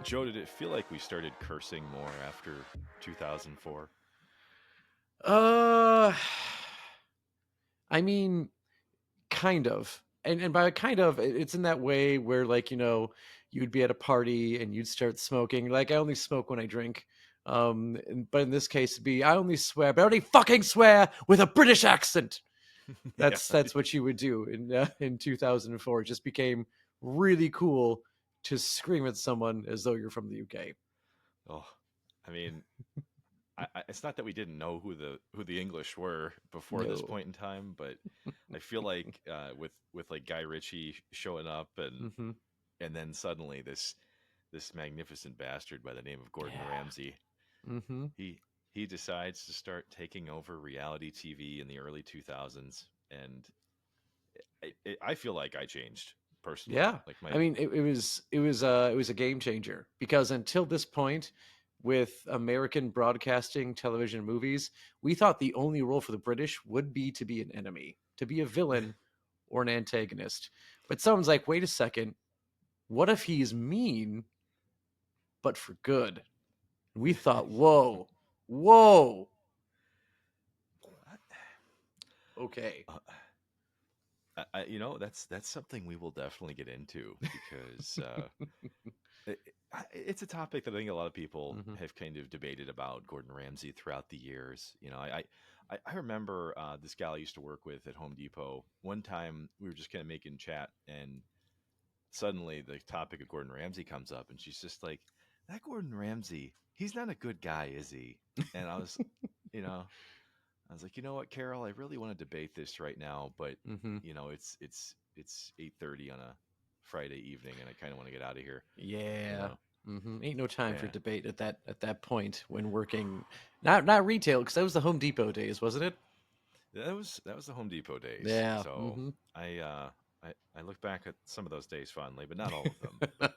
Joe, did it feel like we started cursing more after 2004? Uh, I mean, kind of. And by kind of, it's in that way where like you'd be at a party and you'd start smoking. Like I only smoke when I drink. But in this case, it'd be I only swear, but I only fucking swear with a British accent. Yeah. That's what you would do in 2004. It just became really cool to scream at someone as though you're from the UK. Oh, I mean, it's not that we didn't know who the English were before this No. point in time, but I feel like with like Guy Ritchie showing up Mm-hmm. and then suddenly this magnificent bastard by the name of Gordon Yeah. Ramsay, Mm-hmm. he he decides to start taking over reality TV in the early 2000s, and I feel like I changed personally. Yeah, Like I my mean, it was a game changer because until this point, with American broadcasting, television, movies, we thought the only role for the British would be to be an enemy, to be a villain or an antagonist. But someone's like, wait a second, what if he's mean but for good? And we thought, whoa, whoa, okay, that's something we will definitely get into because it's a topic that I think a lot of people hmm have kind of debated about Gordon Ramsay throughout the years. I remember this gal I used to work with at Home Depot. One time we were just kind of making chat, and suddenly the topic of Gordon Ramsay comes up, and she's just like, "That Gordon Ramsay, he's not a good guy, is he?" And you know, I was like, you know what, Carol, I really want to debate this right now, but hmm it's 8:30 on a Friday evening, and I kind of want to get out of here. You yeah. know, Ain't no time for yeah, debate at that point when working, not retail because that was the Home Depot days, wasn't it? that was the Home Depot days. Yeah. So Mm-hmm. I uh, I look back at some of those days fondly, but not all of them. But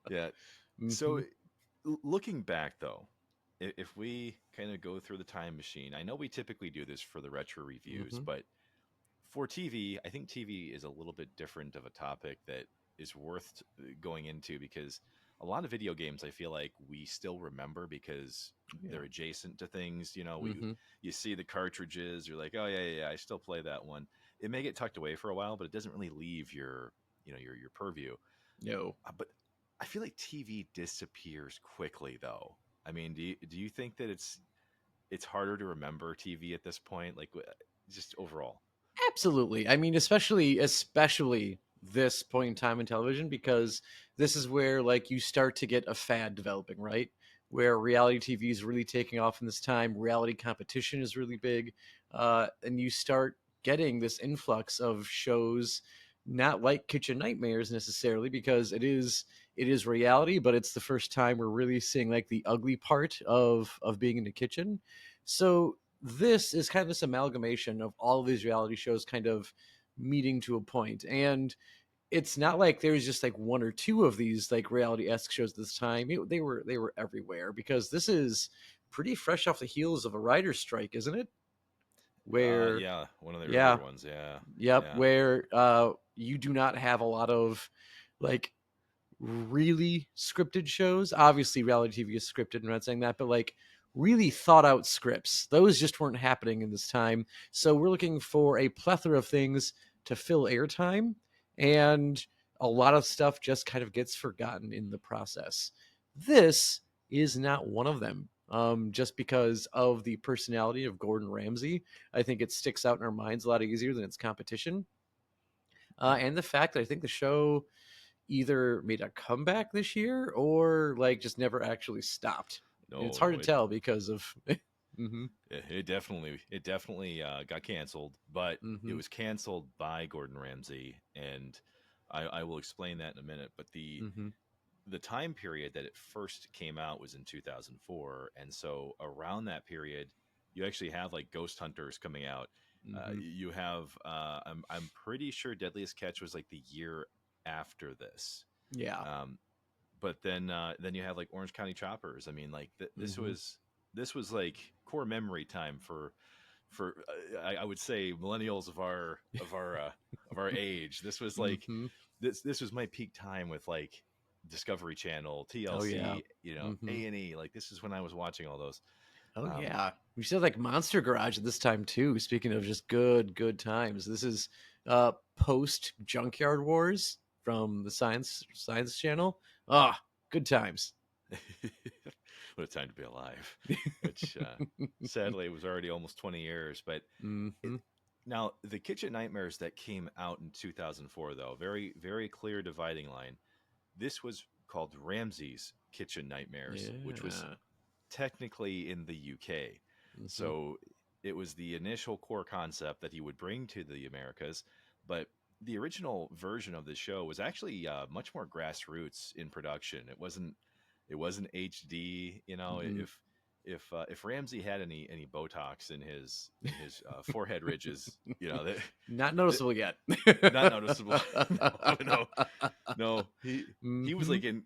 yeah, so mm-hmm. looking back though, if we kind of go through the time machine, I know we typically do this for the retro reviews, Mm-hmm. but for TV, I think TV is a little bit different of a topic that is worth going into because a lot of video games I feel like we still remember because Yeah. they're adjacent to things. We Mm-hmm. you see the cartridges, you're like, oh yeah, I still play that one. It may get tucked away for a while, but it doesn't really leave your purview. No. But I feel like TV disappears quickly, though. I mean, do you think that it's harder to remember TV at this point, like just overall? Absolutely. I mean, especially this point in time in television, because this is where like you start to get a fad developing, right? Where reality TV is really taking off in this time. Reality competition is really big, and you start getting this influx of shows, not like Kitchen Nightmares necessarily, because it is reality, but it's the first time we're really seeing like the ugly part of being in the kitchen. So this is kind of this amalgamation of all of these reality shows kind of meeting to a point. And it's not like there's just like one or two of these like reality-esque shows this time. They were everywhere because this is pretty fresh off the heels of a writer's strike, isn't it? Where Yeah, one of the earlier yeah, ones. Yeah, yep, yeah. where you do not have a lot of like really scripted shows. Obviously, reality TV is scripted. I'm not saying that, but like really thought out scripts, those just weren't happening in this time. So we're looking for a plethora of things to fill airtime, and a lot of stuff just kind of gets forgotten in the process. This is not one of them. Just because of the personality of Gordon Ramsay, I think it sticks out in our minds a lot easier than its competition. And the fact that I think the show either made a comeback this year or like just never actually stopped. And it's No, hard no, to it tell because of. hmm it definitely got canceled, but it hmm was canceled by Gordon Ramsay, and I will explain that in a minute. But the hmm the time period that it first came out was in 2004, and so around that period, you actually have like Ghost Hunters coming out. hmm You have I'm pretty sure Deadliest Catch was like the year after this. Yeah. Um, but then you have like Orange County Choppers. I mean, like hmm this was like core memory time for I would say millennials of our age. This was like hmm this was my peak time with like Discovery Channel, Oh yeah. TLC, you know, Hmm. A&E. Like this is when I was watching all those. Oh Um, yeah. We still have like Monster Garage at this time too. Speaking of just good times. This is post Junkyard Wars from the Science Channel. Ah, good times. what a time to be alive. Which sadly it was already almost 20 years. But it, Hmm. now the Kitchen Nightmares that came out in 2004, though, very clear dividing line. This was called Ramsay's Kitchen Nightmares, which was Yeah. technically in the UK. Hmm. So it was the initial core concept that he would bring to the Americas, but the original version of the show was actually much more grassroots in production. It wasn't HD. You know, Mm. if Ramsey had any Botox in his forehead ridges, you know that, Not that noticeable yet. not noticeable. No, no, no. He was Hmm. like in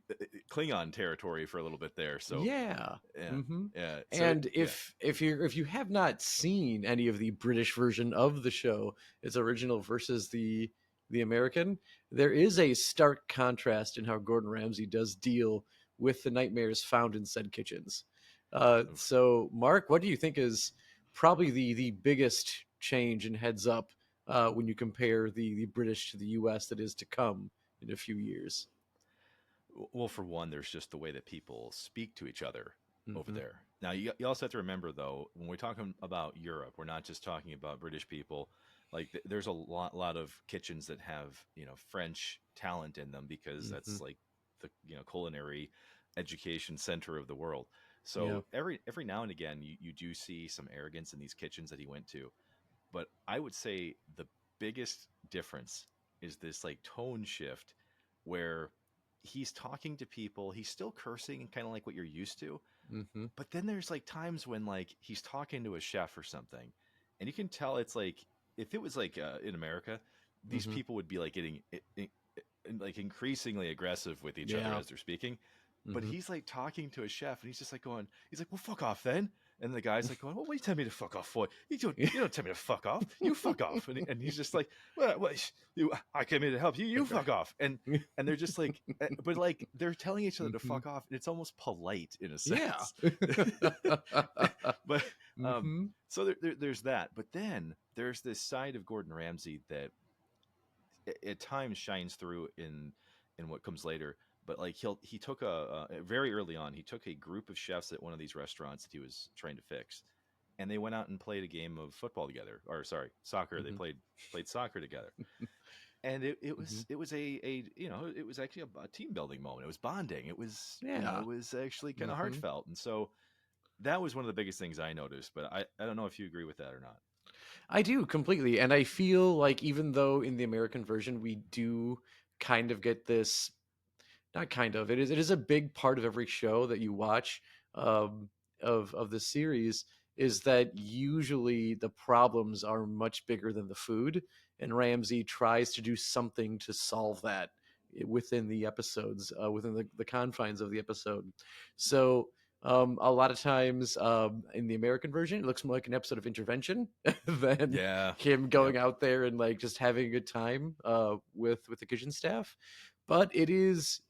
Klingon territory for a little bit there. So Yeah. yeah, Hmm. yeah. So And yeah, if you have not seen any of the British version of the show, its original versus the American, there is a stark contrast in how Gordon Ramsay does deal with the nightmares found in said kitchens. So, Mark, what do you think is probably the biggest change in heads up when you compare the British to the U.S. that is to come in a few years? well, for one, there's just the way that people speak to each other over Hmm. there. Now, you also have to remember, though, when we're talking about Europe, we're not just talking about British people. Like, there's a lot of kitchens that have French talent in them because Hmm. that's like the culinary education center of the world. Yeah. So every now and again, you do see some arrogance in these kitchens that he went to. But I would say the biggest difference is this like tone shift where he's talking to people, he's still cursing, kind of like what you're used to. Hmm. But then there's like times when like he's talking to a chef or something, and you can tell it's like if it was like in America, these Hmm. people would be like getting like increasingly aggressive with each other Yeah. as they're speaking. But Hmm. he's like talking to a chef, and he's just like going, he's like, "Well, fuck off then." And the guy's like going, "Well, what are you telling me to fuck off for? You don't tell me to fuck off. You fuck off." And he's just like, "Well, I came here to help you. You fuck off." And they're just like, but like they're telling each other to Hmm. fuck off, and it's almost polite in a Yeah. sense. But Hmm. so there's that. But then there's this side of Gordon Ramsay that at times shines through in what comes later. But like he took a very early on, he took a group of chefs at one of these restaurants that he was trying to fix, and they went out and played a game of football together, or sorry, soccer. They Hmm. played soccer together, and it Hmm. was it was a it was actually a team building moment. It was bonding. It was Yeah. it was actually kind of Hmm. heartfelt, and so that was one of the biggest things I noticed. But I don't know if you agree with that or not. I do completely. And I feel like even though in the American version we do kind of get this, not kind of, it is a big part of every show that you watch um, of the series, is that usually the problems are much bigger than the food, and Ramsey tries to do something to solve that within the episodes, within the confines of the episode. So a lot of times in the American version, it looks more like an episode of Intervention than Yeah. him Yep. going out there and like just having a good time with the kitchen staff. But there is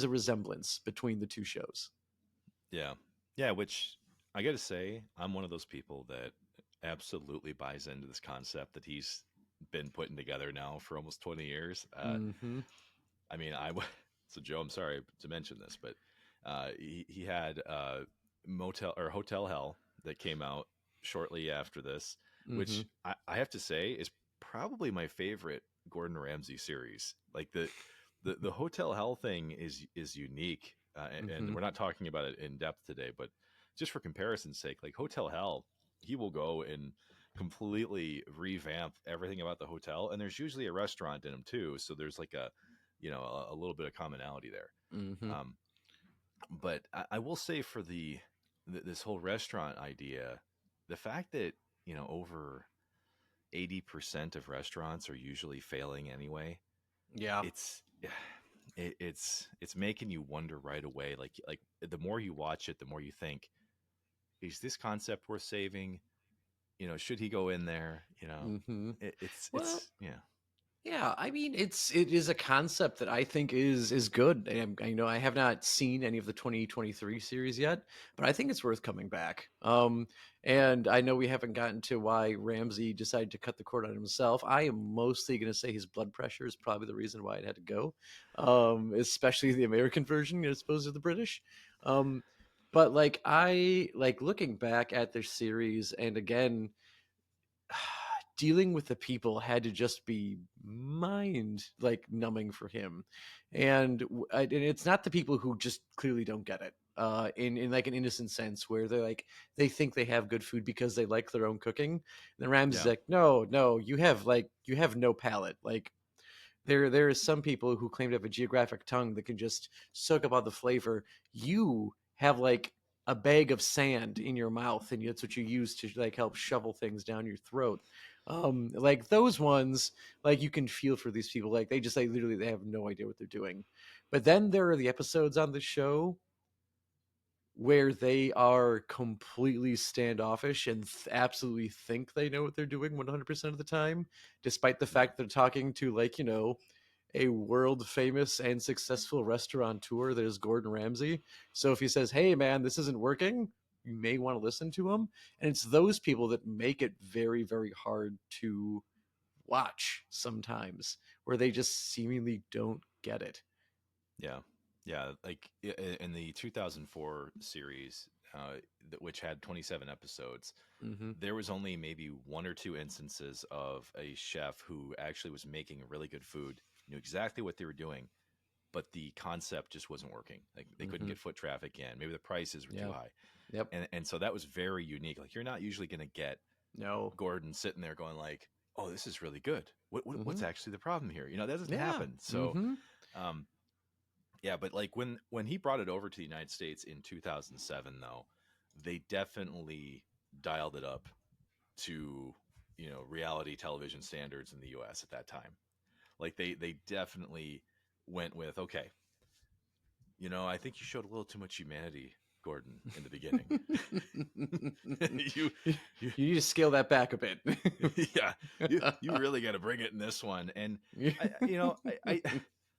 a resemblance between the two shows. Yeah. Yeah, which I got to say, I'm one of those people that absolutely buys into this concept that he's been putting together now for almost 20 years. Mm-hmm. I mean, so Joe, I'm sorry to mention this, but he had Motel or Hotel Hell that came out shortly after this, Mm-hmm. which I have to say is probably my favorite Gordon Ramsay series. Like the Hotel Hell thing is unique, and Mm-hmm. we're not talking about it in depth today, but just for comparison's sake, like Hotel Hell, he will go and completely revamp everything about the hotel, and there's usually a restaurant in them too, so there's like a little bit of commonality there. Mm-hmm. Um, but I will say for this whole restaurant idea, the fact that over 80% of restaurants are usually failing anyway, Yeah. it's it's making you wonder right away. Like the more you watch it, the more you think, is this concept worth saving? Should he go in there? Mm-hmm. It's Well, yeah. Yeah, I mean, it is a concept that I think is good. And I know I have not seen any of the 2023 series yet, but I think it's worth coming back. And I know we haven't gotten to why Ramsay decided to cut the cord on himself. I am mostly going to say his blood pressure is probably the reason why it had to go, especially the American version as opposed to the British. Um, but like I like looking back at their series, and again, dealing with the people had to just be mind like numbing for him. And it's not the people who just clearly don't get it in like an innocent sense where they're like they think they have good food because they like their own cooking. And then Ramsey's Yeah, like, no, you have no palate. Like there is some people who claim to have a geographic tongue that can just soak up all the flavor. You have like a bag of sand in your mouth, and that's what you use to like help shovel things down your throat. Like those ones, like you can feel for these people. Like they just like literally they have no idea what they're doing. But then there are the episodes on the show where they are completely standoffish and absolutely think they know what they're doing 100% of the time, despite the yeah, fact they're talking to like a world famous and successful restaurateur that is Gordon Ramsay. So if he says, "Hey man, this isn't working," you may want to listen to him. And it's those people that make it very very hard to watch sometimes, where they just seemingly don't get it. yeah, yeah. Like in the 2004 series, which had 27 episodes, Mhm. there was only maybe one or two instances of a chef who actually was making really good food, knew exactly what they were doing, but the concept just wasn't working. Like they couldn't Mhm. get foot traffic in. Maybe the prices were too Yeah. high, Yep. and so that was very unique. Like you're not usually going to get No. Gordon sitting there going like, "Oh, this is really good. What's Mhm. actually the problem here?" You know, that doesn't Yeah. happen. So, Mhm. um, yeah, but like when he brought it over to the United States in 2007, though, they definitely dialed it up to reality television standards in the U.S. at that time. Like they definitely went with, okay, I think you showed a little too much humanity, Gordon, in the beginning. you You you need to scale that back a bit. yeah, you really got to bring it in this one. And I you know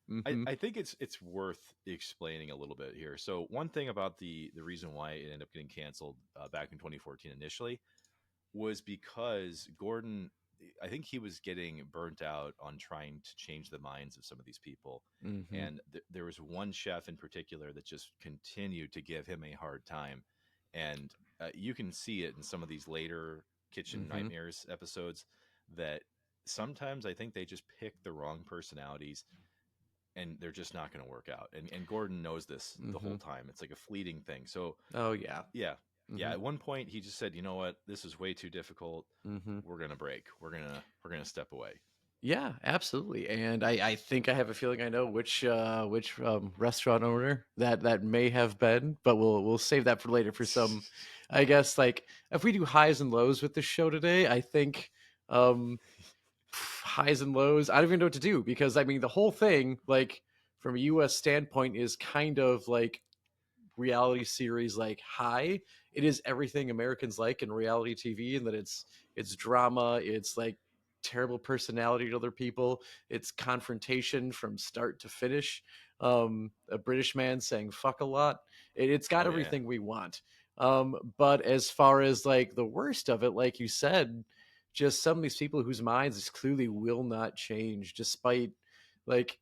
Mhm. I think it's worth explaining a little bit here. So one thing about the reason why it ended up getting canceled back in 2014 initially was because Gordon, I think he was getting burnt out on trying to change the minds of some of these people. Mhm. And there was one chef in particular that just continued to give him a hard time. And you can see it in some of these later Kitchen Mhm. Nightmares episodes that sometimes I think they just pick the wrong personalities and they're just not going to work out. And Gordon knows this the whole Mhm. time. It's like a fleeting thing. So Oh yeah. yeah, yeah. Mhm. At one point, he just said, "You know what? This is way too difficult. Mhm. We're gonna break. We're gonna step away." Yeah, absolutely. And I think I have a feeling I know which restaurant owner that may have been, but we'll save that for later for some. I guess like if we do highs and lows with this show today, I think um highs and lows. I don't even know what to do because I mean the whole thing, like from a US standpoint, is kind of like reality series like high. It is everything Americans like in reality TV, and that it's drama, it's like terrible personality to other people, it's confrontation from start to finish. A British man saying fuck a lot. It's got Oh yeah, everything we want. But as far as like the worst of it, like you said, just some of these people whose minds clearly will not change despite like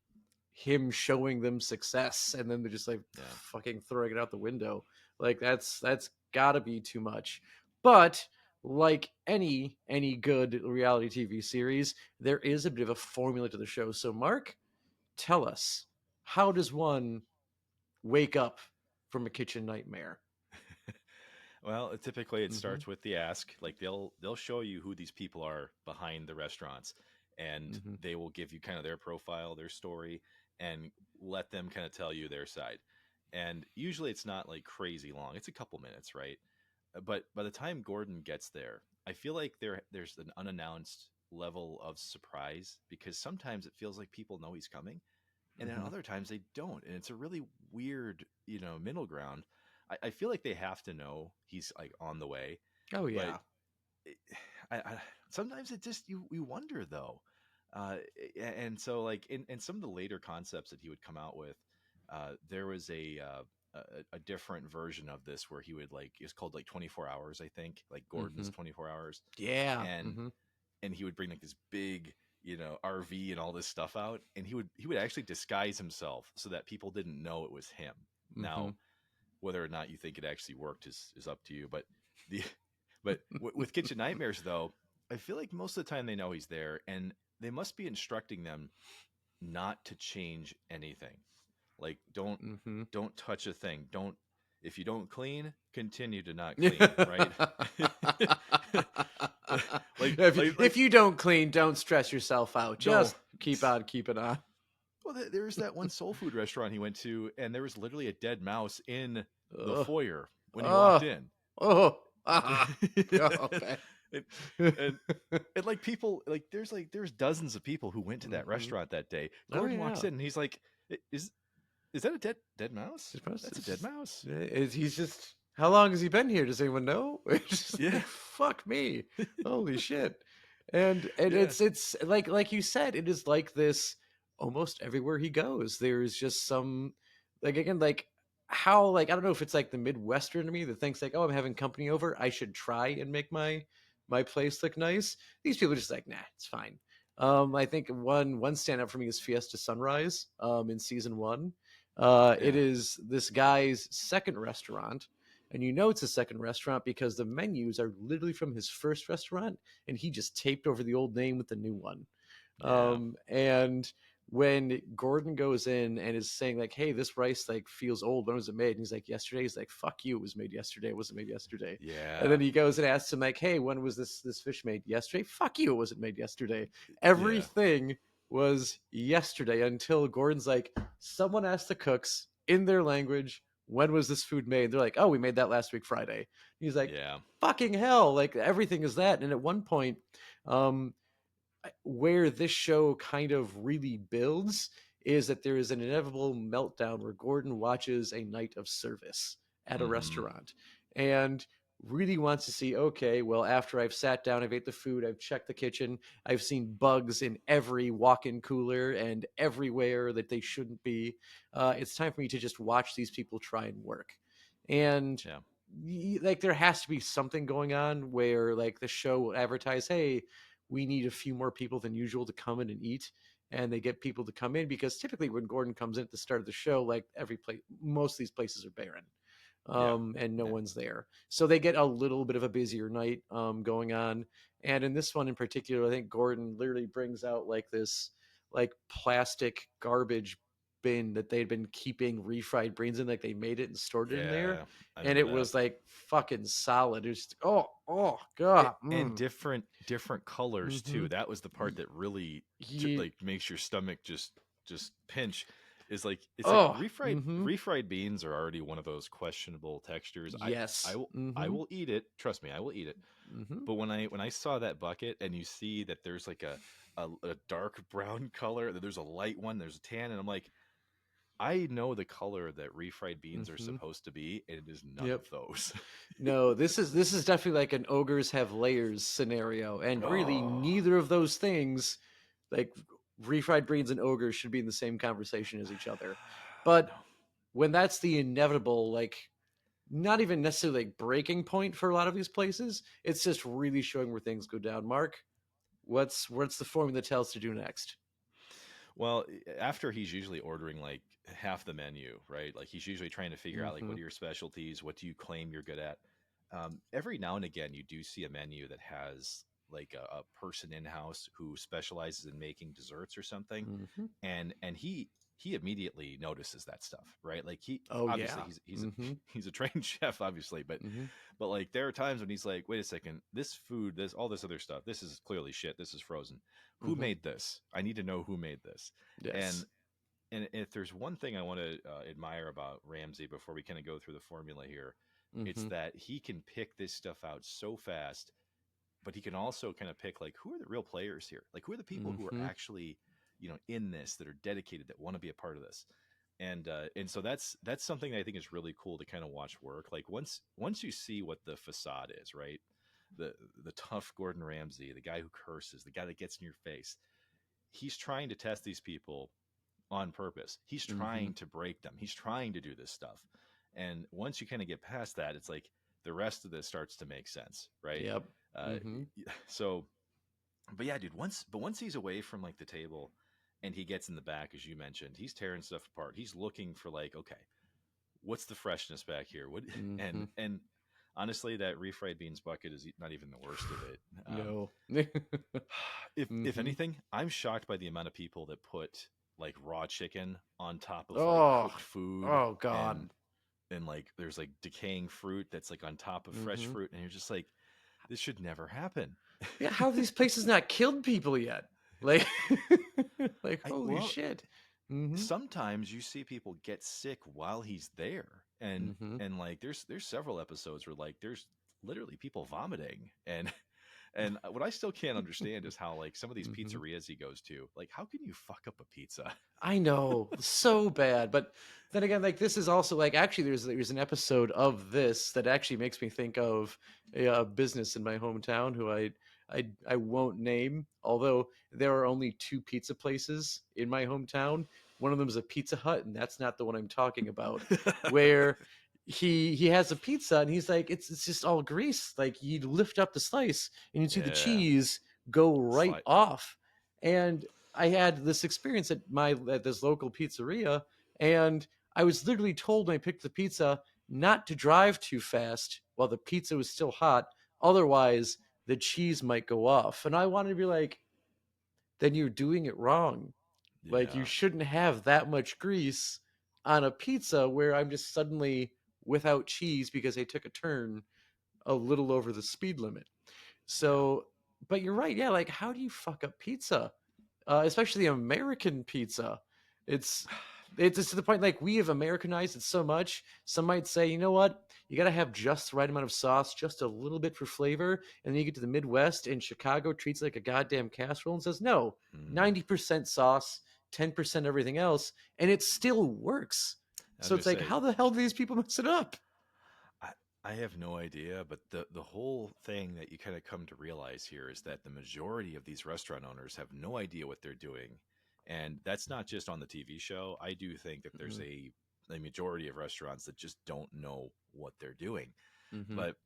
him showing them success, and then they're just like yeah. fucking throwing it out the window. Like that's gotta be too much. But like any good reality TV series, there is a bit of a formula to the show. So Mark, tell us, how does one wake up from a kitchen nightmare? Well, typically it Mm-hmm. starts with the ask. Like they'll show you who these people are behind the restaurants, and Mm-hmm. they will give you kind of their profile, their story, and let them kind of tell you their side. And usually it's not like crazy long. It's a couple minutes, right? But by the time Gordon gets there, I feel like there's an unannounced level of surprise because sometimes it feels like people know he's coming, and then Mm-hmm. other times they don't, and it's a really weird, middle ground. I feel like they have to know he's like on the way, Oh but yeah. it, I sometimes it just you wonder though. uh, and so like in some of the later concepts that he would come out with, there was a different version of this where he would like it's called like 24 hours, I think, like Gordon's Hmm. 24 hours, Yeah. and Hmm. he would bring like this big RV and all this stuff out, and he would actually disguise himself so that people didn't know it was him. Hmm. Now, whether or not you think it actually worked is up to you, but the with Kitchen Nightmares though, I feel like most of the time they know he's there, and they must be instructing them not to change anything. Like Hmm. don't touch a thing. Don't If you don't clean, continue to not clean, right? If you don't clean, don't stress yourself out. No. Just keep on keeping on. Well, there was that one soul food restaurant he went to, and there was literally a dead mouse in the Oh, foyer when he walked oh, in. oh, ah, oh, man. and, and and like people there's dozens of people who went to that Hmm. restaurant that day. Oh Gordon walks yeah. in and he's like, Is that a dead mouse? It's probably- That's a it's dead just- mouse." he's just. How long has he been here? Does anyone know? It's just Yeah. like, fuck me. Holy shit. And Yeah. it's like you said, it is like this almost everywhere he goes. There's just some like again like how like I don't know if it's like the Midwestern to me that thinks like, oh, I'm having company over, I should try and make my place look nice. These people are just like, nah, it's fine. I think one standout for me is Fiesta Sunrise in season one. It Yeah. is this guy's second restaurant, and you know it's a second restaurant because the menus are literally from his first restaurant, and he just taped over the old name with the new one. Yeah. And when Gordon goes in and is saying like, "Hey, this rice like feels old. When was it made?" And he's like, "Yesterday." He's like, "Fuck you! It was made yesterday. It wasn't made yesterday." And Yeah. then he goes and asks him like, "Hey, when was this fish made? Yesterday?" "Fuck you! It wasn't made yesterday." Yeah. Everything was yesterday until Gordon's like, "Someone asked the cooks in their language, when was this food made?" They're like, "Oh, we made that last week Friday." He's like, Yeah. "Fucking hell!" Like everything is that. And at one point, um, where this show kind of really builds is that there is an inevitable meltdown where Gordon watches a night of service at a Mm-hmm. restaurant and really wants to see, okay, well, after I've sat down, I've ate the food, I've checked the kitchen, I've seen bugs in every walk-in cooler and everywhere that they shouldn't be. It's time for me to just watch these people try and work. And Yeah. like there has to be something going on where like the show will advertise, hey, we need a few more people than usual to come in and eat, and they get people to come in because typically when Gordon comes in at the start of the show, like every place, most of these places are barren, Yeah. and no Yeah. one's there, so they get a little bit of a busier night going on. And in this one in particular, I think Gordon literally brings out like this like plastic garbage bin that they'd been keeping refried beans in, like they made it and stored it in there, Yeah. I and remember it that. was like fucking solid. It was just, oh god. And different colors Mm-hmm. too. That was the part that really Ye- like makes your stomach just pinch. Is like it's like oh, mm-hmm. refried beans are already one of those questionable textures. I Yes. will I Mm-hmm. will eat it. Trust me, I will eat it. Mm-hmm. But when I saw that bucket and you see that there's like a dark brown color, that there's a light one, there's a tan, and I'm like, I know the color that refried beans are Mm-hmm. supposed to be, and it is none of Yep. those. No, this is definitely like an ogres have layers scenario, and really Oh neither of those things, like refried beans and ogres, should be in the same conversation as each other. But no. when that's the inevitable, like not even necessarily like breaking point for a lot of these places, it's just really showing where things go down. Mark, what's the formula tells to do next? Well, after he's usually ordering like half the menu, right? Like he's usually trying to figure out like Mm-hmm. what are your specialties, what do you claim you're good at. Every now and again, you do see a menu that has like a person in house who specializes in making desserts or something, Mm-hmm. and he immediately notices that stuff, right? Like he Oh obviously yeah. he's Mm-hmm. he's a trained chef, obviously, Mm-hmm. but like there are times when he's like, wait a second, this food, this all this other stuff, this is clearly shit. This is frozen. Who Mm-hmm. made this? I need to know who made this. And Yes. and if there's one thing I want to admire about Ramsay before we kind of go through the formula here, it's Mm-hmm. that he can pick this stuff out so fast, but he can also kind of pick like who are the real players here, like who are the people who are Mm-hmm. actually in this, that are dedicated, that want to be a part of this. And so that's something that I think is really cool to kind of watch work. Like once you see what the facade is, right? The tough Gordon Ramsay, the guy who curses, the guy that gets in your face. he's trying to test these people on purpose. He's Mm-hmm. trying to break them. He's trying to do this stuff. And once you kind of get past that, it's like the rest of this starts to make sense, right? Yep. Uh, Mm-hmm. so, but yeah, dude. Once he's away from like the table, and he gets in the back, as you mentioned, he's tearing stuff apart. He's looking for like, okay, what's the freshness back here? What Mm-hmm. and honestly, that refried beans bucket is not even the worst of it. No. If Mm-hmm. anything, I'm shocked by the amount of people that put like raw chicken on top of like Oh. cooked food, Oh God. and like there's like decaying fruit that's like on top of fresh Mm-hmm. fruit, and you're just like, this should never happen. Yeah. How have these places not killed people yet? Like, like I holy well, shit. Mm-hmm. sometimes you see people get sick while he's there, Mm-hmm. and like there's several episodes where like there's literally people vomiting, and what I still can't understand is how like some of these Mm-hmm. pizzerias he goes to, like how can you fuck up a pizza? I know, so bad. But then again, like this is also like actually there's an episode of this that actually makes me think of a business in my hometown who I won't name, although there are only two pizza places in my hometown. One of them is a Pizza Hut, and that's not the one I'm talking about. Where he has a pizza and he's like, it's just all grease. Like you lift up the slice and you see the Yeah, cheese go right slight. off. And I had this experience at this local pizzeria, and I was literally told when I picked the pizza not to drive too fast while the pizza was still hot, otherwise the cheese might go off. And I wanted to be like, then you're doing it wrong. Like you Yeah, shouldn't have that much grease on a pizza where I'm just suddenly without cheese because I took a turn a little over the speed limit. yeah. So, but you're right. Yeah, like how do you fuck up pizza? Especially American pizza. It's it's to the point like we have Americanized it so much. Some might say, you know what, you got to have just the right amount of sauce, just a little bit for flavor, and then you get to the Midwest and Chicago treats it like a goddamn casserole and says no, Mm. 90% sauce, 10% everything else, and it still works. I was So gonna it's like, say, how the hell do these people mess it up? I I have no idea, but the whole thing that you kind of come to realize here is that the majority of these restaurant owners have no idea what they're doing, and that's not just on the TV show. I do think that there's a majority of restaurants that just don't know what they're doing. Mm-hmm. But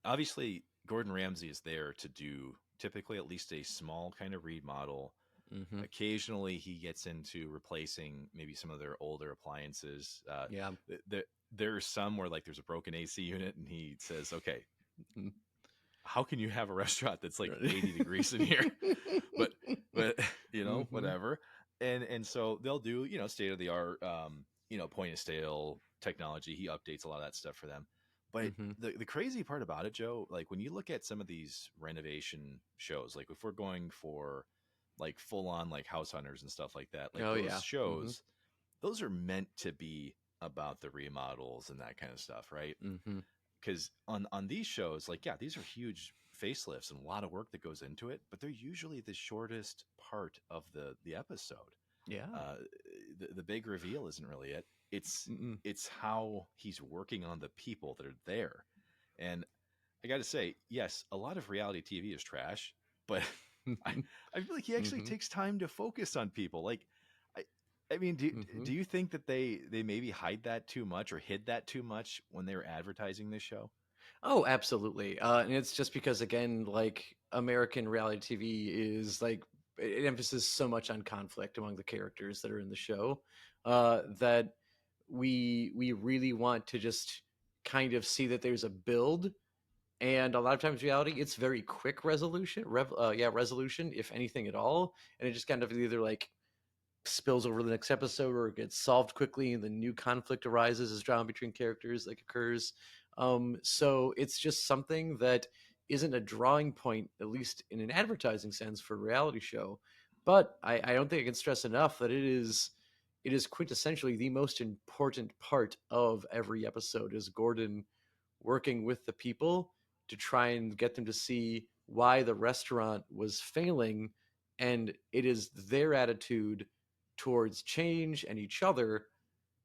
obviously, Gordon Ramsay is there to do typically at least a small kind of remodel. Mm-hmm. Occasionally, he gets into replacing maybe some of their older appliances. Yeah. There's some where like there's a broken AC unit, and he says, "Okay, Mhm. how can you have a restaurant that's like 80 degrees in here?" But but Mm-hmm. whatever. And so they'll do state of the art point of sale technology. He updates a lot of that stuff for them. But Mm-hmm. the crazy part about it, Joe, like when you look at some of these renovation shows, like if we're going for like full on like house hunters and stuff like that, like Oh those yeah. Mm-hmm. shows, those are meant to be about the remodels and that kind of stuff, right? Mm-hmm. Because on these shows, like yeah, these are huge facelifts and a lot of work that goes into it, but they're usually the shortest part of the episode. Yeah. uh, the big reveal isn't really it. It's Mm-mm. it's how he's working on the people that are there. And I got to say, yes, a lot of reality TV is trash, but I Mm-hmm. I feel like he actually Mm-hmm. takes time to focus on people. Like I I mean, Mm-hmm. do you think that they maybe hide that too much or hid that too much when they were advertising this show? Oh, absolutely. And it's just because, again, like American reality TV is like it emphasizes so much on conflict among the characters that are in the show that we really want to just kind of see that there's a build. And a lot of times, reality, it's very quick resolution, if anything at all, and it just kind of either like spills over the next episode or it gets solved quickly and the new conflict arises as drama between characters like occurs. So it's just something that isn't a drawing point, at least in an advertising sense, for a reality show. But I don't think I can stress enough that it is quintessentially the most important part of every episode is Gordon working with the people to try and get them to see why the restaurant was failing, and it is their attitude towards change and each other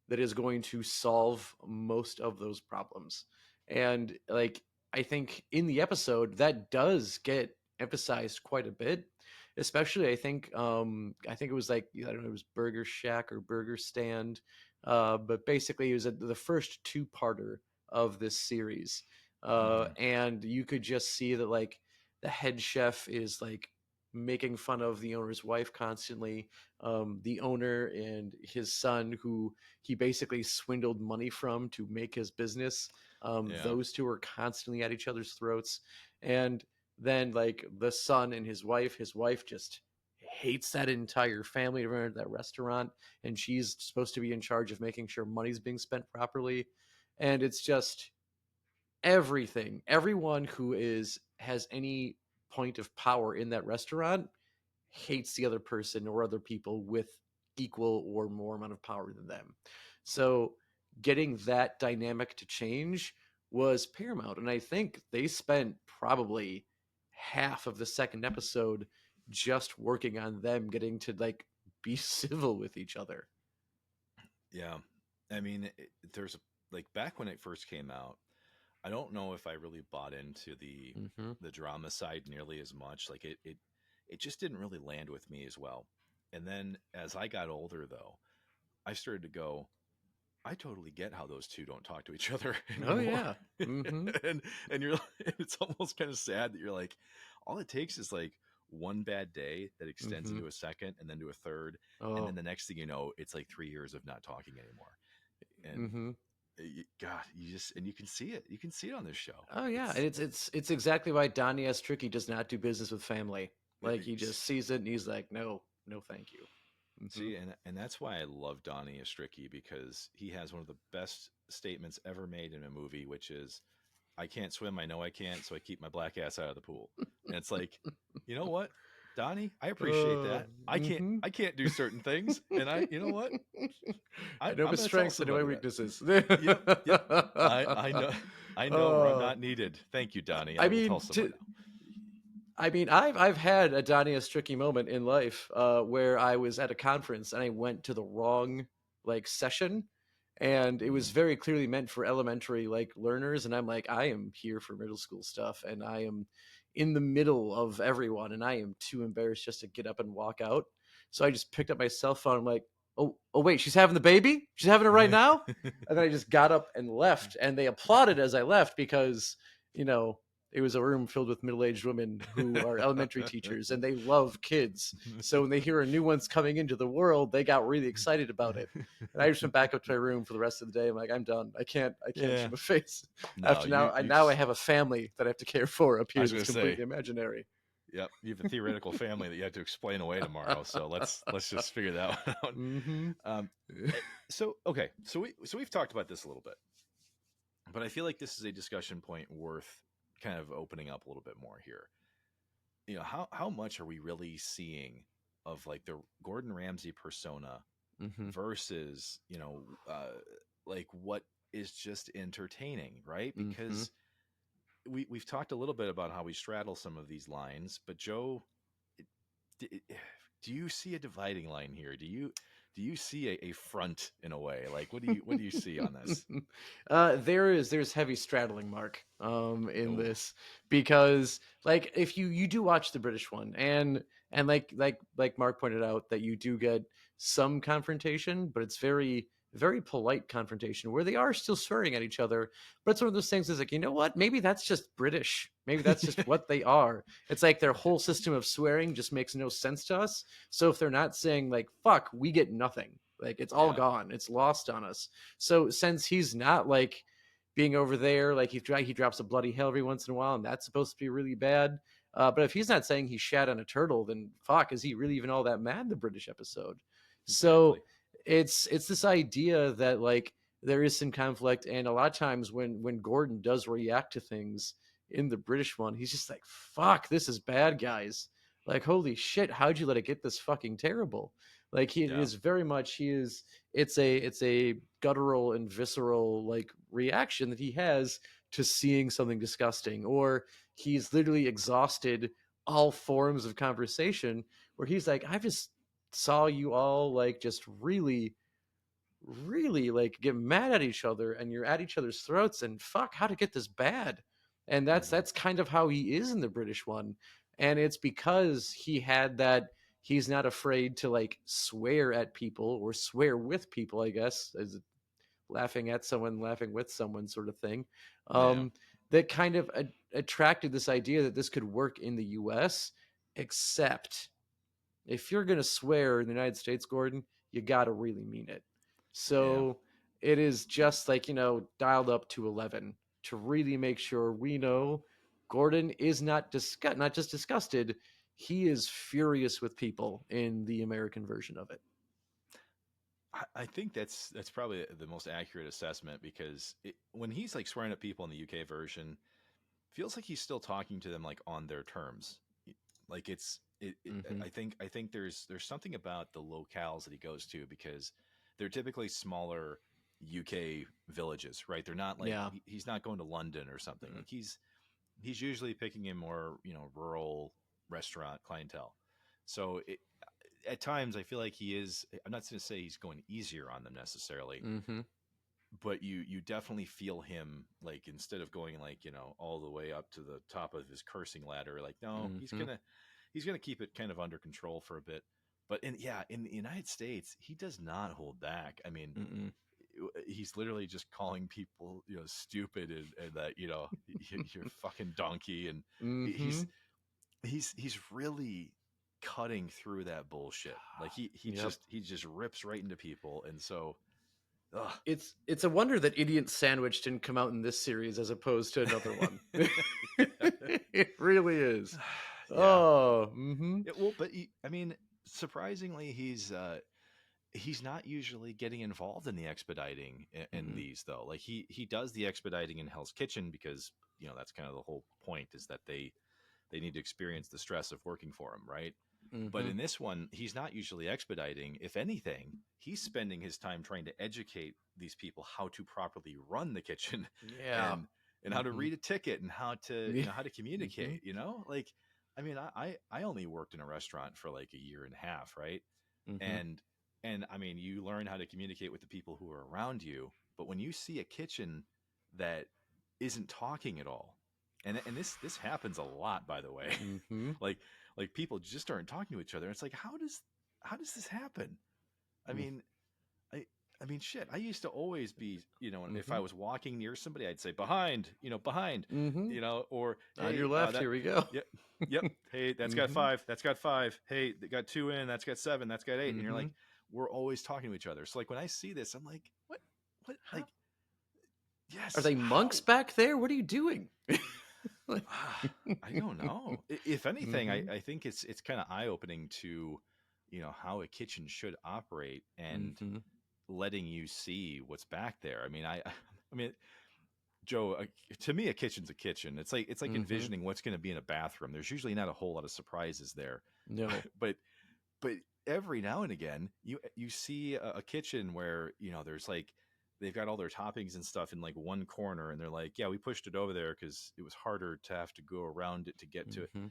that is going to solve most of those problems. And like I think in the episode that does get emphasized quite a bit especially I think it was like, I don't know, it was Burger Shack or Burger Stand, but basically it was the first two-parter of this series, Hmm. and you could just see that like the head chef is like making fun of the owner's wife constantly. The owner and his son, who he basically swindled money from to make his business, Yeah. those two are constantly at each other's throats. And then like the son and his wife just hates that entire family around that restaurant, and she's supposed to be in charge of making sure money's being spent properly. And it's just everything. Everyone who is has any point of power in that restaurant hates the other person or other people with equal or more amount of power than them. So getting that dynamic to change was paramount. And I think they spent probably half of the second episode just working on them getting to like be civil with each other. Yeah. I mean, there's a, like back when it first came out, I don't know if I really bought into Mm-hmm. the drama side nearly as much. Like it just didn't really land with me as well. And then as I got older though, I started to go, I totally get how those two don't talk to each other Oh anymore. yeah. Mm-hmm. and and you're it's almost kind of sad that you're like, all it takes is like one bad day that extends Mm-hmm. into a second and then to a third, and then Oh. the next thing you know, it's like 3 years of not talking anymore. And Mm-hmm. God, you just, and you can see it. You can see it on this show. Oh yeah, and It's it's exactly why Donnie S. Tricky does not do business with family. Like he just sees it and he's like, no, no, thank you. Hmm. see, and that's why I love Donnie Astricki, because he has one of the best statements ever made in a movie, which is, "I can't swim. I know I can't, so I keep my black ass out of the pool." And it's like, you know what, Donnie, I appreciate that. Mm-hmm. I can't do certain things, and you know what, I know I'm my going to tell strengths and know my somebody that. weaknesses. Yep, yep. I know, I know. uh, Not needed. Thank you, Donnie. I I will tell mean, someone now. I've had a Danius tricky moment in life where I was at a conference and I went to the wrong like session, and it was Mm. very clearly meant for elementary like learners, and I'm like, I am here for middle school stuff, and I am in the middle of everyone, and I am too embarrassed just to get up and walk out. So I just picked up my cell phone. I'm like, oh wait, she's having the baby. She's having it right now. And then I just got up and left, and they applauded as I left because you know it was a room filled with middle-aged women who are elementary teachers and they love kids. So when they hear a new one's coming into the world, they got really excited about it. And I just went back up to my room for the rest of the day. I'm like, I'm done. I can't show Yeah. my face. No, After now, you now I just, have a family that I have to care for up I here was that's gonna say, completely imaginary. yep, you have a theoretical family that you have to explain away tomorrow. So let's just figure that one out. Mm-hmm. Um, so okay, so we've talked about this a little bit, but I feel like this is a discussion point worth kind of opening up a little bit more here. You know, how much are we really seeing of like the Gordon Ramsay persona Mm-hmm. versus, like what is just entertaining, right? Mm-hmm. Because we've talked a little bit about how we straddle some of these lines, but Joe, d- do you see a dividing line here? Do you see a front in a way? Like what do you see on this? There's heavy straddling mark in Oh, this, because like if you do watch the British one, and like Mark pointed out, that you do get some confrontation, but it's very polite confrontation where they are still swearing at each other. But it's one of those things is like, you know what, maybe that's just British, maybe that's just what they are. It's like their whole system of swearing just makes no sense to us. So if they're not saying like fuck, we get nothing. Like it's all yeah, gone, it's lost on us. So since he's not like being over there, like he drops a bloody hell every once in a while, and that's supposed to be really bad. But if he's not saying he shat on a turtle, then fuck, is he really even all that mad in the British episode? So exactly. it's this idea that like there is some conflict, and a lot of times when Gordon does react to things in the British one, he's just like, "Fuck, this is bad, guys." Like, holy shit, how'd you let it get this fucking terrible? Like he Yeah. is very much he is it's a guttural and visceral like reaction that he has to seeing something disgusting, or he's literally exhausted all forms of conversation where he's like, I just saw you all like just really like get mad at each other and you're at each other's throats, and fuck, how to get this bad. And that's Hmm. that's kind of how he is in the British one. And it's because he had that, he's not afraid to like swear at people or swear with people, I guess, as laughing at someone, laughing with someone sort of thing. Yeah. Um, that kind of attracted this idea that this could work in the US, except if you're going to swear in the United States, Gordon, you got to really mean it. Yeah. So it is just like, dialed up to 11 to really make sure we know Gordon is not just disgusted, he is furious with people in the American version of it. I think that's probably the most accurate assessment because when he's like swearing at people in the UK version, feels like he's still talking to them like on their terms. Like Mm-hmm. I think there's something about the locales that he goes to because they're typically smaller UK villages, right? They're not like Yeah. he's not going to London or something. Mm-hmm. Like he's usually picking a more rural restaurant clientele. So at times I feel like he is. I'm not going to say he's going easier on them necessarily, Mm-hmm. but you definitely feel him like instead of going like all the way up to the top of his cursing ladder, like no, Mm-hmm. he's gonna keep it kind of under control for a bit. But in the United States, he does not hold back. I mean, Mm-hmm. he's literally just calling people stupid and that you're fucking donkey, and Mm-hmm. he's really cutting through that bullshit. Like Yep. he just rips right into people, and so ugh. It's a wonder that Idiot Sandwich didn't come out in this series as opposed to another one. It really is. Yeah. Oh, mm-hmm. Well, but I mean, surprisingly, he's not usually getting involved in the expediting in Mm-hmm. these though. Like he does the expediting in Hell's Kitchen because that's kind of the whole point is that they need to experience the stress of working for him, right? But Mm-hmm. in this one, he's not usually expediting. If anything, he's spending his time trying to educate these people how to properly run the kitchen Yeah. and how to Mm-hmm. read a ticket and how to Yeah. how to Mm-hmm. communicate, like I mean, I only worked in a restaurant for like a year and a half, right? Mm-hmm. And I mean, you learn how to communicate with the people who are around you, but when you see a kitchen that isn't talking at all, and this happens a lot, by the way. Mm-hmm. like people just aren't talking to each other. It's like how does this happen? I mean, I I mean, shit. I used to always be, if Mm-hmm. I was walking near somebody, I'd say behind, behind, Mm-hmm. or On hey, your left, that, here we go. yep, yep. Hey, that's got Mm-hmm. five. That's got five. Hey, they got two in. That's got seven. That's got eight. And you're Mm-hmm. like, we're always talking to each other. So like when I see this, I'm like, what, How like, are yes, they monks how? back there? What are you doing? Like, I don't know. If anything, mm-hmm. I think it's kind of eye opening to, how a kitchen should operate and Mm-hmm. letting you see what's back there. I mean, I mean, Joe, to me, a kitchen's a kitchen. It's like Mm-hmm. envisioning what's going to be in a bathroom. There's usually not a whole lot of surprises there, No. but but every now and again, you see a kitchen where there's like they've got all their toppings and stuff in like one corner, and they're like, yeah, we pushed it over there because it was harder to have to go around it to get to it. Mm-hmm.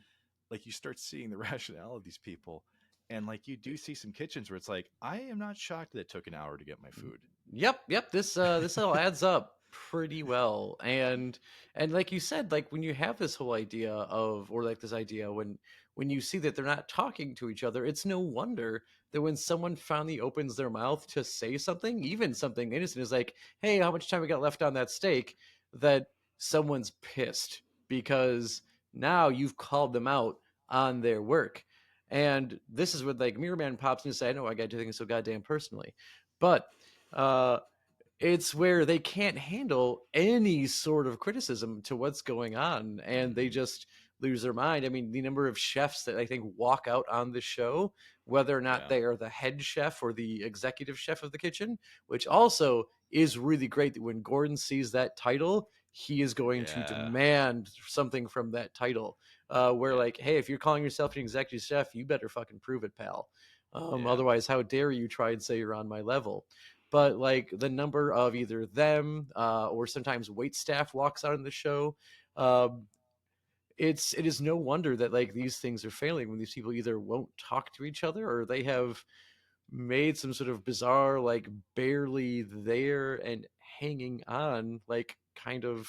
Like you start seeing the rationale of these people, and like you do see some kitchens where it's like, I am not shocked that it took an hour to get my food. Yep. This all adds up pretty well. And like you said, like when you have this whole idea of, or like this idea when you see that they're not talking to each other, it's no wonder that when someone finally opens their mouth to say something, even something innocent, is like, hey, how much time we got left on that steak, that someone's pissed because now you've called them out on their work. And this is what like Mirror Man pops in and say, I know I got to do things so goddamn personally. But uh, it's where they can't handle any sort of criticism to what's going on, and they Hmm. just lose their mind. I mean, the number of chefs that I think walk out on the show, whether or not Yeah, they are the head chef or the executive chef of the kitchen, which also is really great that when Gordon sees that title, he is going to yeah, demand something from that title. Where yeah, like, hey, if you're calling yourself an executive chef, you better fucking prove it, pal. yeah, Otherwise, how dare you try and say you're on my level? But like the number of either them or sometimes wait staff walks out in the show, um, it is no wonder that like these things are failing when these people either won't talk to each other or they have made some sort of bizarre like barely there and hanging on like kind of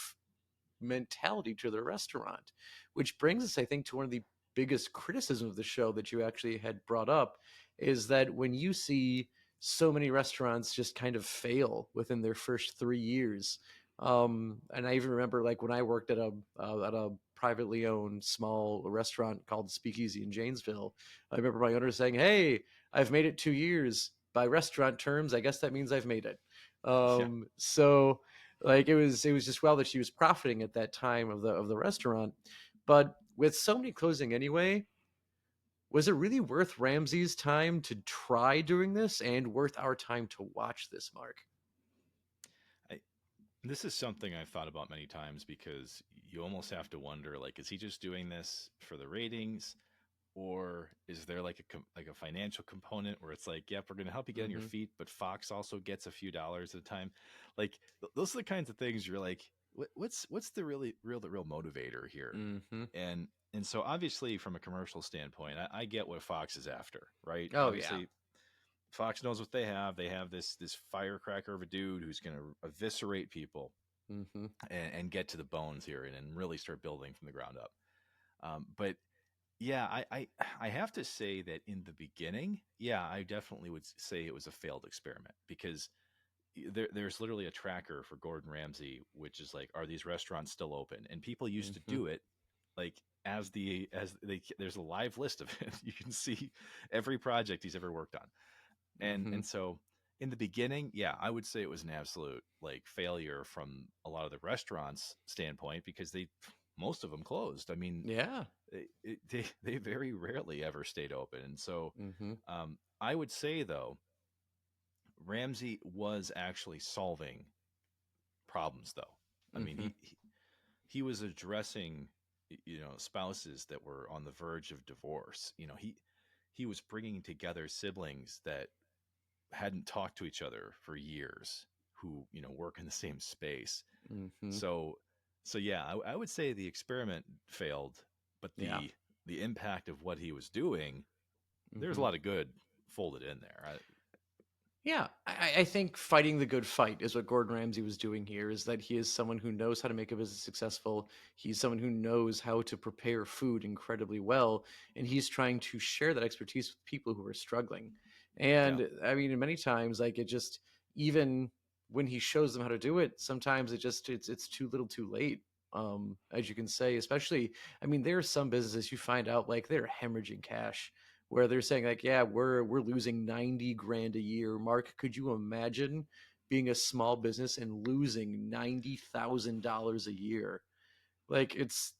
mentality to the restaurant, which brings us I think to one of the biggest criticism of the show that you actually had brought up is that when you see so many restaurants just kind of fail within their first 3 years, and I even remember like when I worked at a privately owned small restaurant called Speakeasy in Janesville, I remember my owner saying, "Hey, I've made it 2 years. By restaurant terms, I guess that means I've made it." Yeah. So like it was just well that she was profiting at that time of the restaurant, but with so many closing anyway, was it really worth Ramsey's time to try doing this and worth our time to watch this, Mark? I, this is something I've thought about many times because you almost have to wonder, like, is he just doing this for the ratings, or is there like like a financial component where it's like, yep, we're going to help you get on your Mm-hmm. feet, but Fox also gets a few dollars at a time. Like those are the kinds of things you're like, what's the real motivator here? Mm-hmm. And so obviously from a commercial standpoint, I get what Fox is after, right? Oh yeah. Obviously Fox knows what they have. They have this firecracker of a dude who's going to eviscerate people Mm-hmm. and get to the bones here and really start building from the ground up. But yeah, I have to say that in the beginning, yeah, I definitely would say it was a failed experiment because there's literally a tracker for Gordon Ramsay, which is like, are these restaurants still open? And people used to Mm-hmm. do it like there's a live list of it. You can see every project he's ever worked on, Mm-hmm. and so in the beginning, yeah, I would say it was an absolute like failure from a lot of the restaurants standpoint because most of them closed. I mean, Yeah. they very rarely ever stayed open. And so Mm-hmm. I would say though, Ramsey was actually solving problems though. I mean, Mm-hmm. he was addressing spouses that were on the verge of divorce. He was bringing together siblings that hadn't talked to each other for years who work in the same space. Mm-hmm. So so yeah, I would say the experiment failed, but Yeah. the impact of what he was doing, there's a Mm-hmm. lot of good folded in there. Yeah, I think fighting the good fight is what Gordon Ramsay was doing here. Is that he is someone who knows how to make a business successful. He's someone who knows how to prepare food incredibly well, and he's trying to share that expertise with people who are struggling. Yeah. And I mean, many times, like it just even when he shows them how to do it, sometimes it's too little, too late. As you can say, especially, I mean, there are some businesses you find out like they're hemorrhaging cash where they're saying like, yeah, we're losing 90 grand a year. Mark, could you imagine being a small business and losing $90,000 a year? Like it's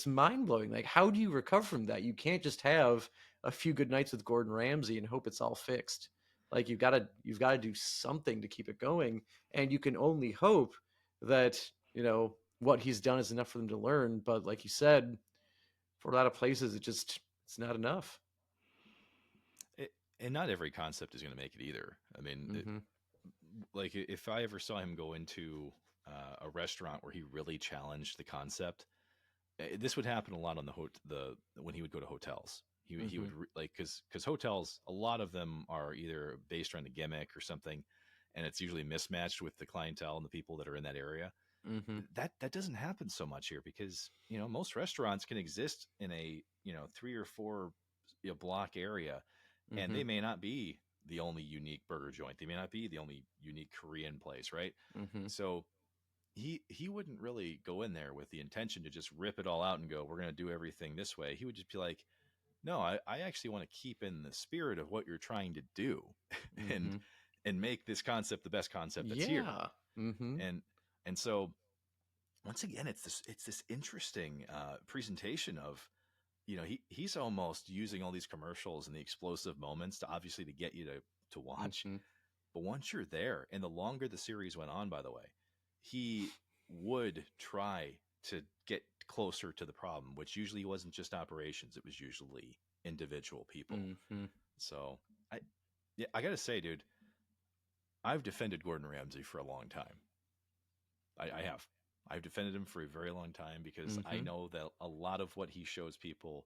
mind blowing. Like how do you recover from that? You can't just have a few good nights with Gordon Ramsay and hope it's all fixed. Like you've got to do something to keep it going, and you can only hope that what he's done is enough for them to learn. But like you said, for a lot of places, it's not enough. it, and not every concept is going to make it either. I mean, Mm-hmm. like if I ever saw him go into a restaurant where he really challenged the concept, this would happen a lot on the when he would go to hotels. He Mm-hmm. would like because hotels, a lot of them are either based around a gimmick or something, and it's usually mismatched with the clientele and the people that are in that area. Mm-hmm. That doesn't happen so much here because most restaurants can exist in a 3 or 4 block area, and Mm-hmm. they may not be the only unique burger joint. They may not be the only unique Korean place, right? Mm-hmm. So he wouldn't really go in there with the intention to just rip it all out and go, we're going to do everything this way. He would just be like, no, I actually want to keep in the spirit of what you're trying to do and Mm-hmm. make this concept the best concept that's here. Yeah. Mm-hmm. And so once again, it's this interesting presentation of he's almost using all these commercials and the explosive moments to obviously to get you to watch. Mm-hmm. But once you're there, and the longer the series went on, by the way, he would try to get closer to the problem, which usually wasn't just operations; it was usually individual people. Mm-hmm. So I, yeah, I gotta say, dude, I've defended Gordon Ramsay for a long time. I have. I've defended him for a very long time because I Mm-hmm. know that a lot of what he shows people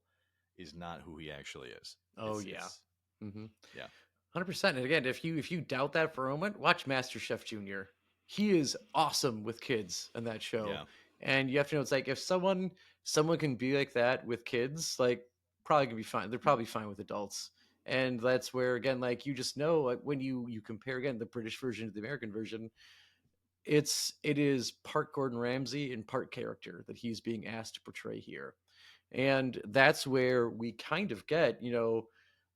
is not who he actually is. Oh yeah. It's Mm-hmm. yeah, 100%. And again, if you doubt that for a moment, watch MasterChef Junior. He is awesome with kids in that show. yeah, And you have to know it's like if someone can be like that with kids, like probably gonna be fine. They're probably fine with adults. And that's where again, like you just know, like when you compare again the British version to the American version, it is part Gordon Ramsay and part character that he's being asked to portray here. And that's where we kind of get,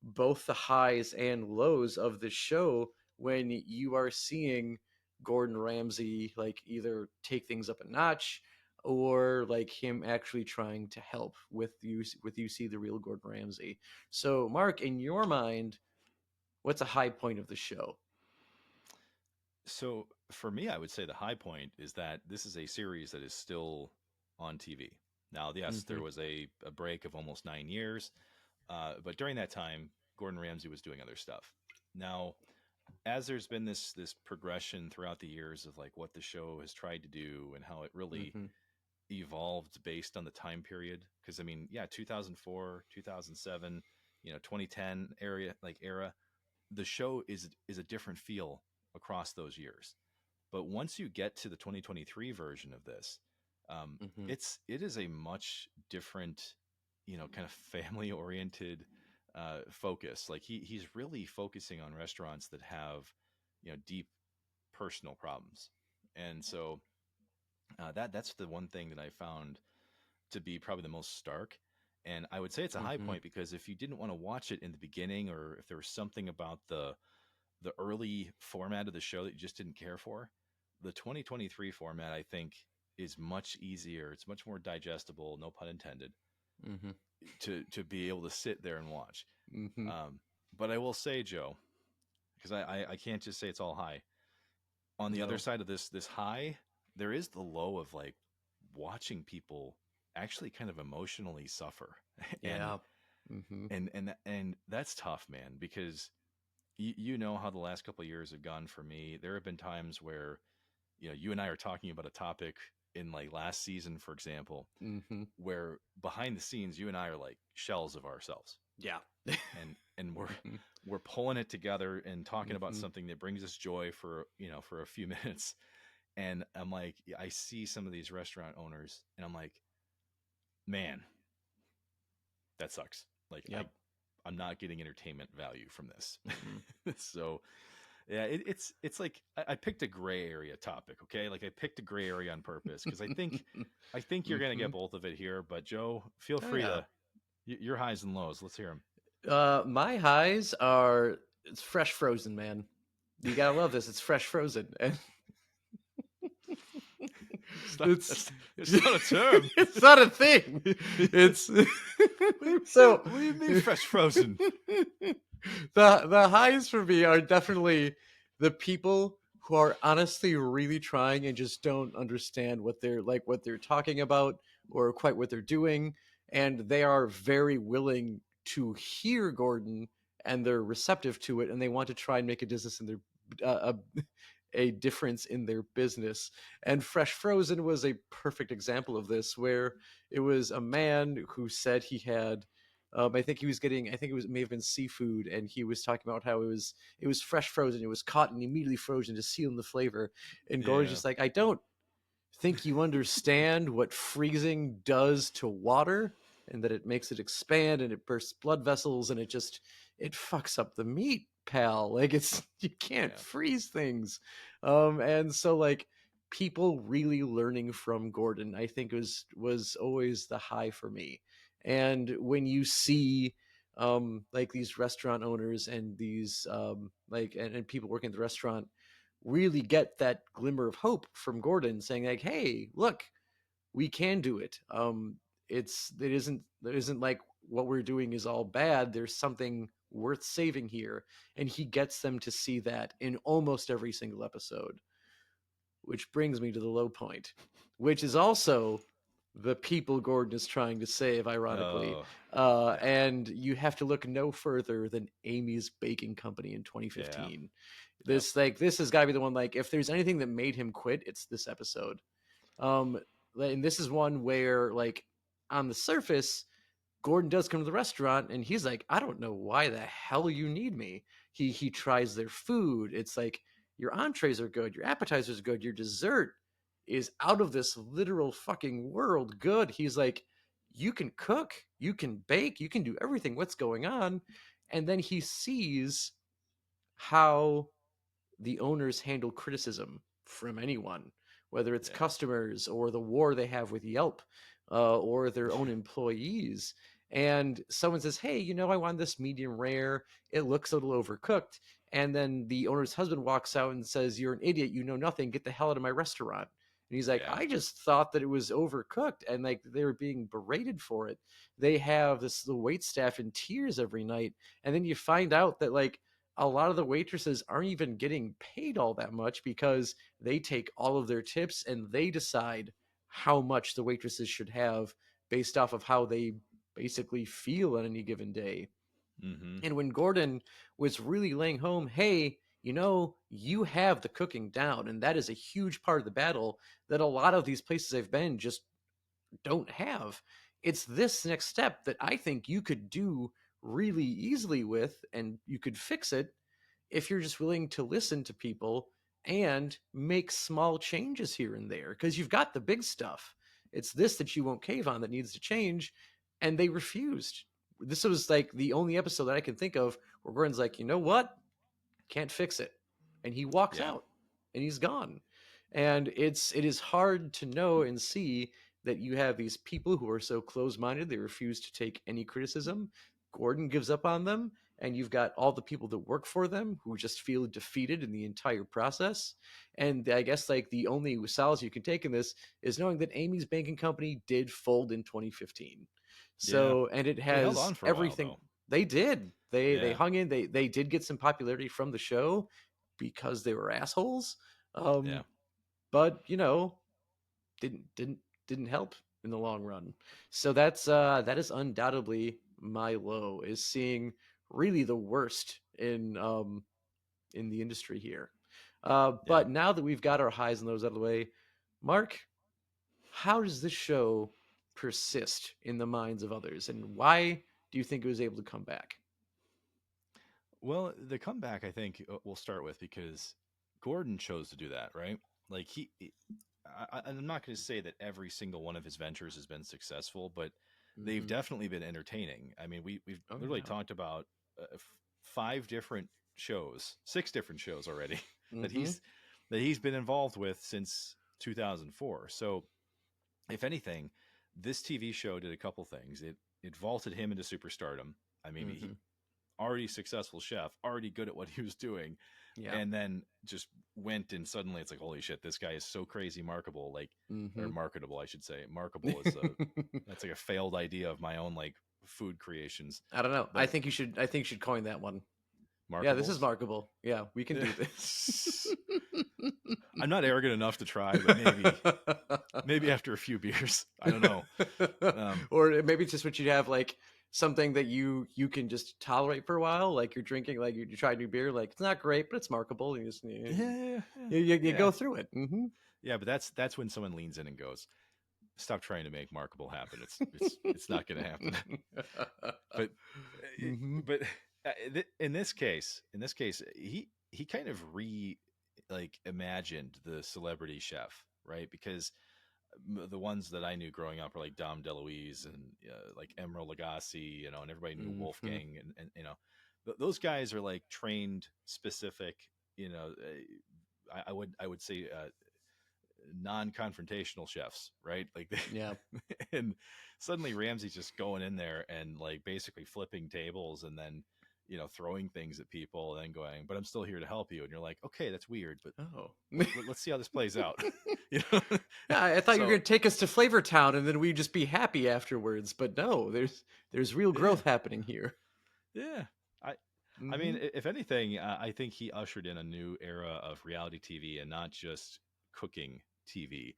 both the highs and lows of the show when you are seeing Gordon Ramsay like either take things up a notch or like him actually trying to help with you see the real Gordon Ramsay. So Mark, in your mind, what's a high point of the show? So for me, I would say the high point is that this is a series that is still on TV. Now, yes, there Mm-hmm. was a break of almost 9 years, but during that time, Gordon Ramsay was doing other stuff. Now, as there's been this progression throughout the years of like what the show has tried to do and how it really Mm-hmm. evolved based on the time period, because I mean, yeah, 2004, 2007, 2010 era, the show is a different feel across those years. But once you get to the 2023 version of this, Mm-hmm. it is a much different, kind of family oriented focus. Like he's really focusing on restaurants that have, deep personal problems, and so that's the one thing that I found to be probably the most stark. And I would say it's a high Mm-hmm. point because if you didn't want to watch it in the beginning, or if there was something about the early format of the show that you just didn't care for, the 2023 format I think is much easier. It's much more digestible, no pun intended, Mm-hmm. to be able to sit there and watch. Mm-hmm. Um, but I will say, Joe, because I can't just say it's all high. On the other No. side of this high, there is the low of like watching people actually kind of emotionally suffer, and Yeah. Mm-hmm. and that's tough, man, because you know how the last couple of years have gone for me. There have been times where, you and I are talking about a topic in like last season, for example, Mm-hmm. where behind the scenes you and I are like shells of ourselves, Yeah. and Mm-hmm. we're pulling it together and talking about Mm-hmm. something that brings us joy for, for a few minutes. And I'm like, I see some of these restaurant owners and I'm like, man, that sucks. Like Yep. I'm not getting entertainment value from this. Mm-mm. So yeah, it's like I picked a gray area topic. Okay, like I picked a gray area on purpose because I think you're gonna Mm-hmm. get both of it here. But Joe, feel Oh free yeah. to your highs and lows. Let's hear them. My highs are it's fresh frozen, man. You gotta love this. It's fresh frozen, and It's not it's that's it's not a term. it's not a thing. It's so What do you mean fresh frozen? the highs for me are definitely the people who are honestly really trying and just don't understand what they're talking about or quite what they're doing, and they are very willing to hear Gordon and they're receptive to it and they want to try and make a business in their a difference in their business. And Fresh Frozen was a perfect example of this, where it was a man who said he had. I think he was getting. I think it may have been seafood, and he was talking about how it was fresh frozen. It was caught and immediately frozen to seal in the flavor. And Gordon's Yeah, just like, I don't think you understand what freezing does to water and that it makes it expand and it bursts blood vessels and it fucks up the meat, pal. Like it's you can't yeah, freeze things. And so like people really learning from Gordon, I think was always the high for me. And when you see like these restaurant owners and these like and people working at the restaurant really get that glimmer of hope from Gordon saying like, "Hey, look, we can do it. It isn't like what we're doing is all bad. There's something worth saving here." And he gets them to see that in almost every single episode, which brings me to the low point, which is also the people Gordon is trying to save, ironically. oh, yeah, And you have to look no further than Amy's Baking Company in yeah, 2015. yep. This has got to be the one. Like, if there's anything that made him quit, it's this episode. Um, and this is one where, like, on the surface, Gordon does come to the restaurant and he's like, I don't know why the hell you need me. He tries their food. It's like your entrees are good, your appetizers are good, your dessert is out of this literal fucking world good. He's like, you can cook, you can bake, you can do everything. What's going on? And then he sees how the owners handle criticism from anyone, whether it's Yeah. customers or the war they have with Yelp, or their own employees. And someone says, "Hey, I want this medium rare. It looks a little overcooked." And then the owner's husband walks out and says, "You're an idiot. You know nothing. Get the hell out of my restaurant." And he's like, Yeah. "I just thought that it was overcooked," and like they were being berated for it. They have the wait staff in tears every night, and then you find out that like a lot of the waitresses aren't even getting paid all that much because they take all of their tips and they decide how much the waitresses should have based off of how they basically feel on any given day. Mm-hmm. And when Gordon was really laying home, hey, you have the cooking down, and that is a huge part of the battle that a lot of these places I've been just don't have. It's this next step that I think you could do really easily with, and you could fix it if you're just willing to listen to people and make small changes here and there, because you've got the big stuff. It's this that you won't cave on that needs to change, and they refused. This was like the only episode that I can think of where Gordon's like, you know what? Can't fix it. And he walks Yeah. out and he's gone. And it is hard to know and see that you have these people who are so close-minded they refuse to take any criticism. Gordon gives up on them, and you've got all the people that work for them who just feel defeated in the entire process. And I guess like the only solace you can take in this is knowing that Amy's banking company did fold in 2015. Yeah. So, and it They held has on for a while everything. though. They did. They Yeah. hung in. They did get some popularity from the show because they were assholes. Yeah. Um, but didn't didn't didn't help in the long run. So that is undoubtedly my low, is seeing really the worst in the industry here. Yeah. But now that we've got our highs and lows out of the way, Mark, how does this show persist in the minds of others, and why do you think it was able to come back? Well, the comeback, I think we'll start with because Gordon chose to do that, right? Like I'm not going to say that every single one of his ventures has been successful, but they've Mm-hmm. definitely been entertaining. I mean, we've Oh literally yeah. talked about five different shows, six different shows already that Mm-hmm. he's been involved with since 2004. So, if anything, this TV show did a couple things. It vaulted him into superstardom. I mean, he Mm-hmm. already successful chef, already good at what he was doing, Yeah. and then just went and suddenly it's like, holy shit, this guy is so crazy marketable, like, or Mm-hmm. marketable, I should say. Marketable is a that's like a failed idea of my own like food creations, I don't know. I but think you should. I think you should coin that one. Yeah, this is markables. markable. Yeah, we can Yeah. do this. I'm not arrogant enough to try, but maybe after a few beers, I don't know. Um, Or maybe it's just what you'd have, like something that you can just tolerate for a while, like you're drinking, like you try a new beer, like it's not great, but it's marketable. You just yeah, you yeah, go through it. Mm-hmm. yeah, but that's when someone leans in and goes, "Stop trying to make marketable happen. It's not going to happen." but Mm-hmm. but in this case he kind of like imagined the celebrity chef, right? Because the ones that I knew growing up were like Dom DeLuise and like Emeril Lagasse, and everybody knew Mm-hmm. Wolfgang, and those guys are like trained specific, I would say non-confrontational chefs, right? Like Yeah. and suddenly Ramsay's just going in there and like basically flipping tables and then throwing things at people and then going, but I'm still here to help you. And you're like, okay, that's weird, but Oh. let's see how this plays out. you know Yeah, I thought you were so going to take us to Flavor Town and then we'd just be happy afterwards. But no, there's real yeah, growth happening here. yeah. I Mm-hmm. mean, if anything, I think he ushered in a new era of reality TV and not just cooking TV.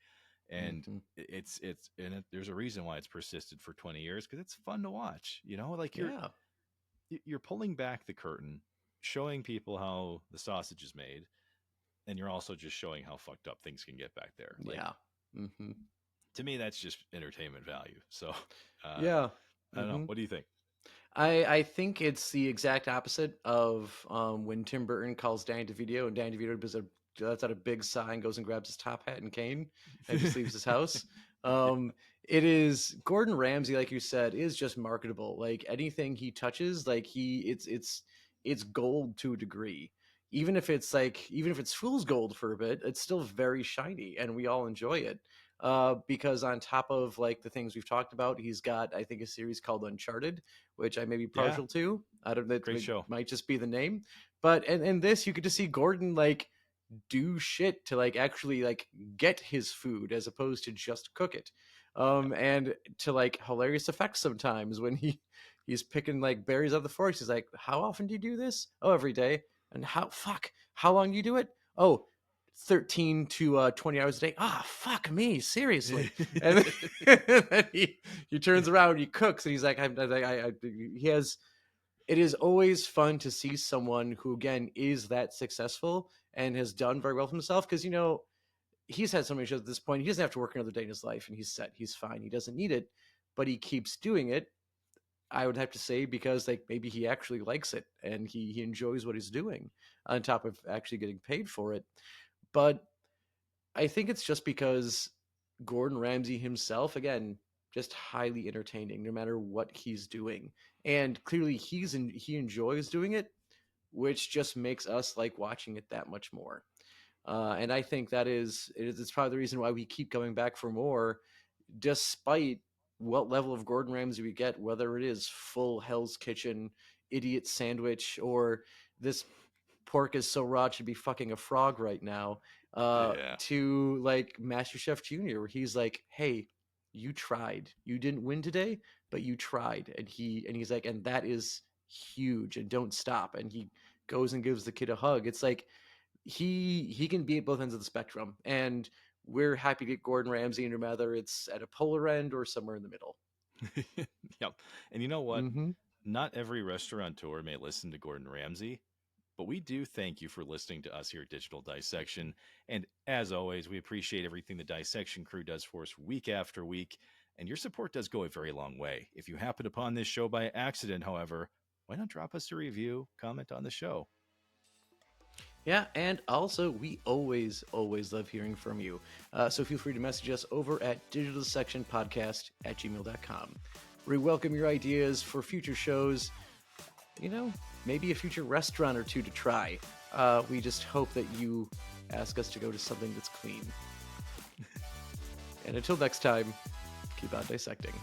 And Mm-hmm. there's a reason why it's persisted for 20 years, because it's fun to watch. Like Yeah. you're pulling back the curtain, showing people how the sausage is made, and you're also just showing how fucked up things can get back there. Like, Yeah. Mm-hmm. to me, that's just entertainment value. So, uh, Yeah. I don't know. Mm-hmm. What do you think? I think it's the exact opposite of when Tim Burton calls Danny DeVito, and Danny DeVito lets out a big sigh and goes and grabs his top hat and cane and just leaves his house. Yeah. Um, It is Gordon Ramsay, like you said, is just marketable. Like anything he touches, like it's gold to a degree. Even if it's fool's gold for a bit, it's still very shiny, and we all enjoy it. Because on top of like the things we've talked about, he's got I think a series called Uncharted, which I may be Yeah, partial to. I don't know, great it show. might just be the name, but and this you get to see Gordon like do shit to like actually like get his food as opposed to just cook it, and to like hilarious effects sometimes when he's picking like berries out of the forest. He's like, how often do you do this? Oh, every day. And how long do you do it? Oh, 13 to 20 hours a day. Ah, fuck me, seriously. And then, and then he turns around and he cooks and he's like, he has, it is always fun to see someone who again is that successful and has done very well for himself, because he's had so many shows at this point. He doesn't have to work another day in his life, and he's set. He's fine. He doesn't need it, but he keeps doing it. I would have to say because like maybe he actually likes it and he enjoys what he's doing, on top of actually getting paid for it. But I think it's just because Gordon Ramsay himself, again, just highly entertaining no matter what he's doing, and clearly he enjoys doing it, which just makes us like watching it that much more. And I think it's probably the reason why we keep coming back for more, despite what level of Gordon Ramsay we get, whether it is full Hell's Kitchen, idiot sandwich, or this pork is so raw it should be fucking a frog right now, Yeah. to like MasterChef Junior, where he's like, hey, you tried. You didn't win today, but you tried. And he's like, and that is huge, and don't stop. And he goes and gives the kid a hug. It's like he can be at both ends of the spectrum, and we're happy to get Gordon Ramsay, no matter it's at a polar end or somewhere in the middle. Yep. And you know what? Mm-hmm. Not every restaurateur may listen to Gordon Ramsay, but we do thank you for listening to us here at Digital Dissection. And as always, we appreciate everything the Dissection crew does for us week after week. And your support does go a very long way. If you happen upon this show by accident, however, why not drop us a review, comment on the show? Yeah, and also we always love hearing from you. So feel free to message us over at digitaldissectionpodcast@gmail.com. We welcome your ideas for future shows, maybe a future restaurant or two to try. We just hope that you ask us to go to something that's clean. And until next time, keep on dissecting.